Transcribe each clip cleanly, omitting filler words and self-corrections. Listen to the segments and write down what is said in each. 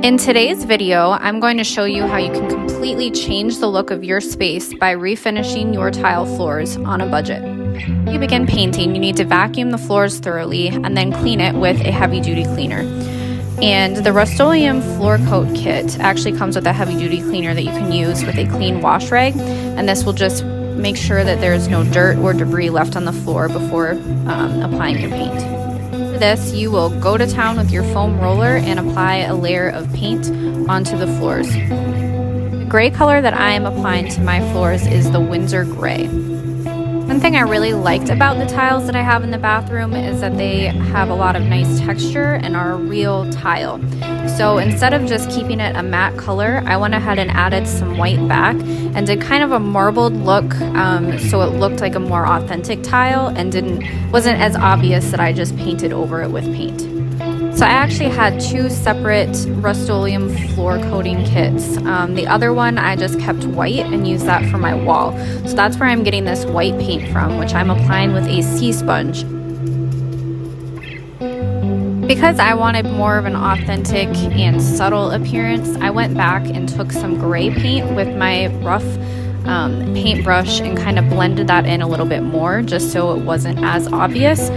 In today's video, I'm going to show you how you can completely change the look of your space by refinishing your tile floors on a budget. When you begin painting, you need to vacuum the floors thoroughly and then clean it with a heavy-duty cleaner. And the Rust-oleum floor coat kit actually comes with a heavy-duty cleaner that you can use with a clean wash rag, and this will just make sure that there's no dirt or debris left on the floor before applying your paint. For this, you will go to town with your foam roller and apply a layer of paint onto the floors. The gray color that I am applying to my floors is the Windsor gray. One thing I really liked about the tiles that I have in the bathroom is that they have a lot of nice texture and are a real tile. So instead of just keeping it a matte color, I went ahead and added some white back and did kind of a marbled look, so it looked like a more authentic tile and wasn't as obvious that I just painted over it with paint. So I actually had two separate Rust-oleum floor coating kits. The other one I just kept white and used that for my wall. So that's where I'm getting this white paint from, which I'm applying with a sea sponge. Because I wanted more of an authentic and subtle appearance, I went back and took some gray paint with my rough paintbrush and kind of blended that in a little bit more just so it wasn't as obvious,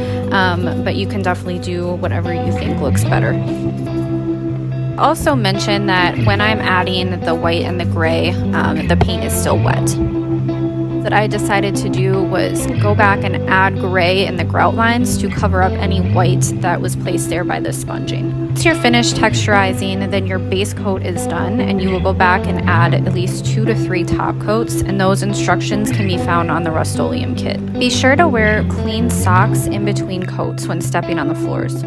but you can definitely do whatever you think looks better. Also mention that when I'm adding the white and the gray, the paint is still wet. What I decided to do was go back and add gray in the grout lines to cover up any white that was placed there by the sponging. Once you're finished texturizing, then your base coat is done, and you will go back and add at least 2 to 3 top coats, and those instructions can be found on the Rust-oleum kit. Be sure to wear clean socks in between coats when stepping on the floors.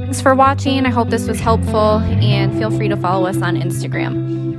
Thanks for watching. I hope this was helpful, and feel free to follow us on Instagram.